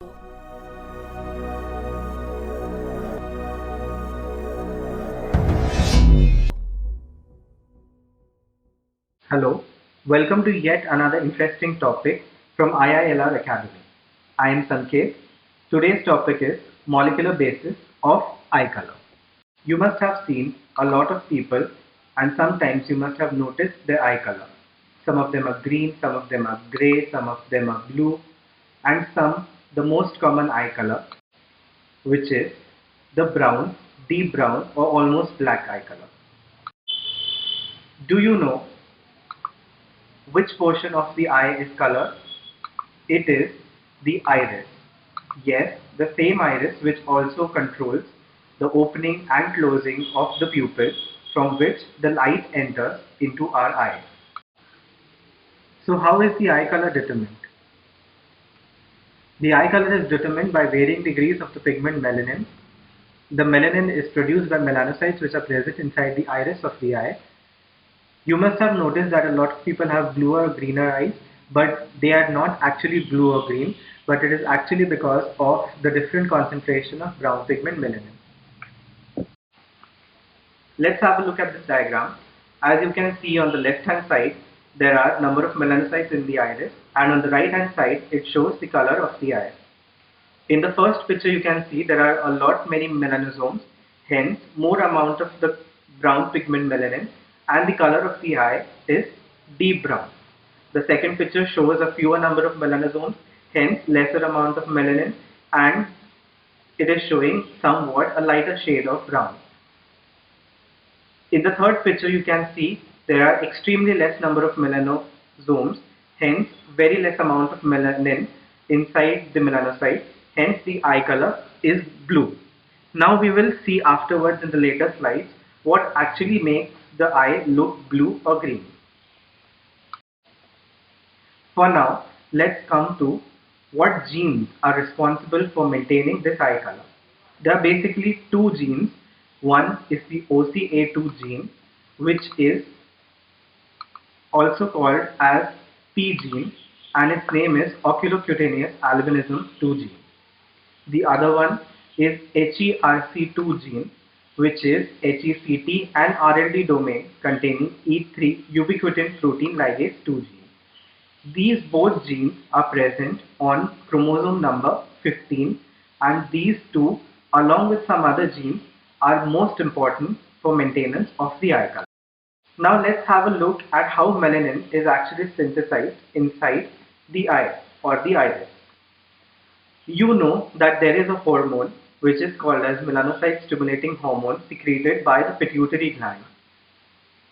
Hello, welcome to yet another interesting topic from IILR Academy. I am Sanket. Today's topic is molecular basis of eye color. You must have seen a lot of people and sometimes you must have noticed their eye color. Some of them are green, some of them are grey, some of them are blue, and some the most common eye color, which is the brown, deep brown or almost black eye color. Do you know which portion of the eye is colored? It is the iris. Yes, the same iris which also controls the opening and closing of the pupil from which the light enters into our eye. So how is the eye color determined? The eye color is determined by varying degrees of the pigment melanin. The melanin is produced by melanocytes which are present inside the iris of the eye. You must have noticed that a lot of people have bluer or greener eyes, but they are not actually blue or green, but it is actually because of the different concentration of brown pigment melanin. Let's have a look at this diagram. As you can see on the left hand side, there are number of melanocytes in the iris, and on the right hand side, it shows the color of the eye. In the first picture you can see there are a lot many melanosomes, hence more amount of the brown pigment melanin, and the color of the eye is deep brown. The second picture shows a fewer number of melanosomes, hence lesser amount of melanin, and it is showing somewhat a lighter shade of brown. In the third picture you can see there are extremely less number of melanosomes, hence very less amount of melanin inside the melanocyte, hence the eye color is blue. Now we will see afterwards in the later slides what actually makes the eye look blue or green. For now, let's come to what genes are responsible for maintaining this eye color. There are basically two genes. One is the OCA2 gene, which is also called as P gene, and its name is oculocutaneous albinism 2 gene. The other one is HERC2 gene, which is HECT and RLD domain containing E3 ubiquitin protein ligase 2 gene. These both genes are present on chromosome number 15, and these two along with some other genes are most important for maintenance of the eye color. Now let's have a look at how melanin is actually synthesized inside the eye or the iris. You know that there is a hormone which is called as melanocyte stimulating hormone secreted by the pituitary gland.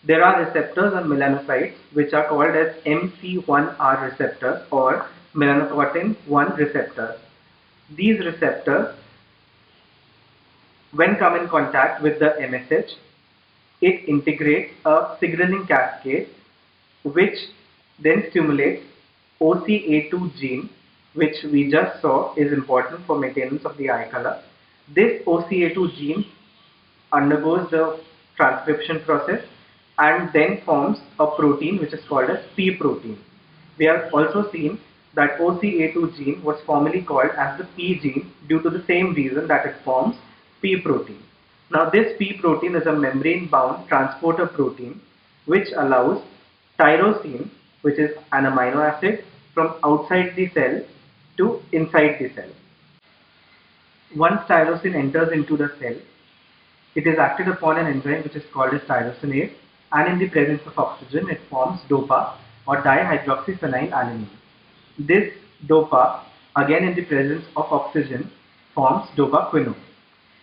There are receptors on melanocytes which are called as MC1R receptors or melanocortin 1 receptors. These receptors, when come in contact with the MSH, it integrates a signaling cascade which then stimulates OCA2 gene, which we just saw is important for maintenance of the eye color. This OCA2 gene undergoes the transcription process and then forms a protein which is called as P protein. We have also seen that OCA2 gene was formerly called as the P gene due to the same reason that it forms P protein. Now this P protein is a membrane bound transporter protein which allows tyrosine, which is an amino acid, from outside the cell to inside the cell. Once tyrosine enters into the cell, it is acted upon an enzyme which is called as tyrosinase, and in the presence of oxygen it forms DOPA or dihydroxyphenylalanine. This DOPA, again in the presence of oxygen, forms dopaquinone.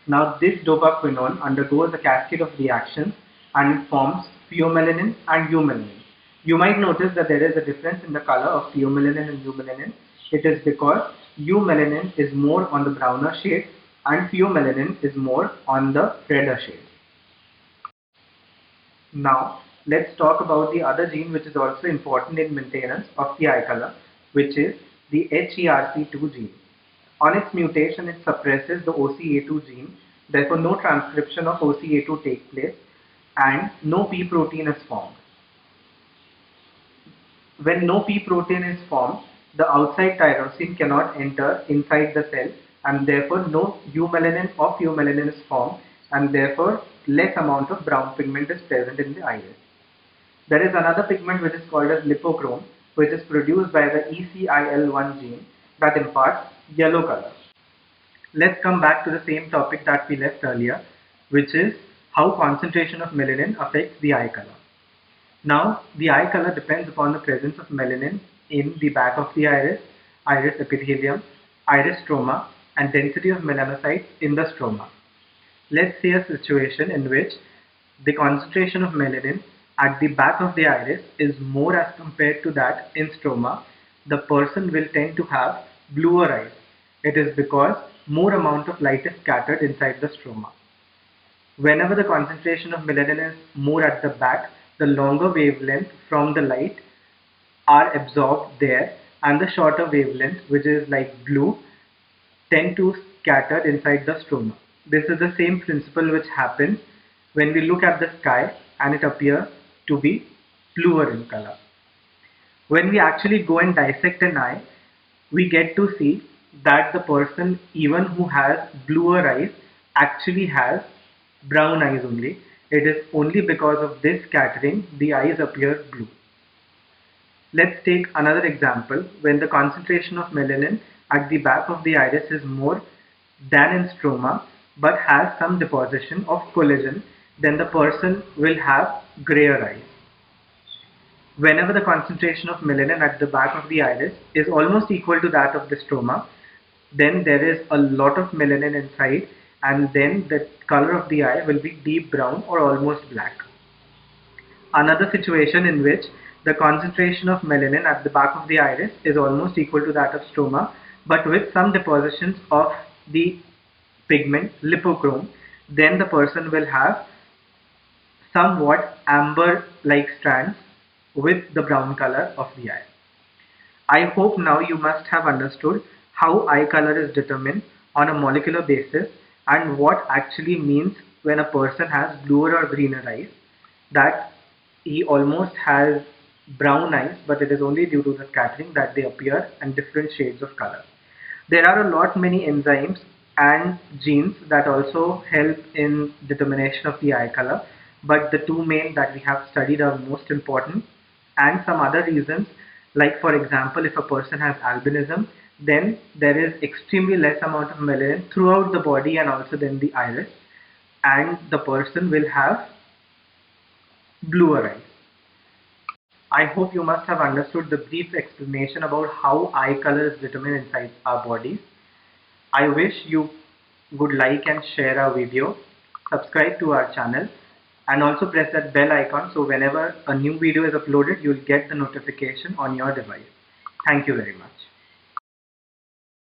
Now this dopaquinone undergoes a cascade of reactions and it forms pheomelanin and eumelanin. You might notice that there is a difference in the color of pheomelanin and eumelanin. It is because eumelanin is more on the browner shade and pheomelanin is more on the redder shade. Now let's talk about the other gene which is also important in maintenance of the eye color, which is the HERC2 gene. On its mutation, it suppresses the OCA2 gene, therefore no transcription of OCA2 takes place and no P protein is formed. When no P protein is formed, the outside tyrosine cannot enter inside the cell, and therefore no eumelanin or pheomelanin is formed, and therefore less amount of brown pigment is present in the iris. There is another pigment which is called as lipochrome, which is produced by the ECIL1 gene that imparts yellow color. Let's come back to the same topic that we left earlier, which is how concentration of melanin affects the eye color. Now, the eye color depends upon the presence of melanin in the back of the iris, iris epithelium, iris stroma, and density of melanocytes in the stroma. Let's say a situation in which the concentration of melanin at the back of the iris is more as compared to that in stroma. The person will tend to have bluer eyes. It is because more amount of light is scattered inside the stroma. Whenever the concentration of melanin is more at the back, the longer wavelength from the light are absorbed there, and the shorter wavelength, which is like blue, tend to scatter inside the stroma. This is the same principle which happens when we look at the sky and it appears to be bluer in color. When we actually go and dissect an eye, we get to see that the person, even who has bluer eyes, actually has brown eyes only. It is only because of this scattering the eyes appear blue. Let's take another example. When the concentration of melanin at the back of the iris is more than in stroma but has some deposition of collagen, then the person will have grayer eyes. Whenever the concentration of melanin at the back of the iris is almost equal to that of the stroma, then there is a lot of melanin inside, and then the color of the eye will be deep brown or almost black. Another situation in which the concentration of melanin at the back of the iris is almost equal to that of stroma, but with some depositions of the pigment lipochrome, then the person will have somewhat amber-like strands with the brown color of the eye. I hope now you must have understood how eye color is determined on a molecular basis and what actually means when a person has bluer or greener eyes, that he almost has brown eyes, but it is only due to the scattering that they appear in different shades of color. There are a lot many enzymes and genes that also help in determination of the eye color, but the two main that we have studied are most important, and some other reasons, like for example, if a person has albinism, then there is extremely less amount of melanin throughout the body and also then the iris, and the person will have bluer eyes. I hope you must have understood the brief explanation about how eye color is determined inside our bodies. I wish you would like and share our video, subscribe to our channel, and also press that bell icon so whenever a new video is uploaded, you'll get the notification on your device. Thank you very much.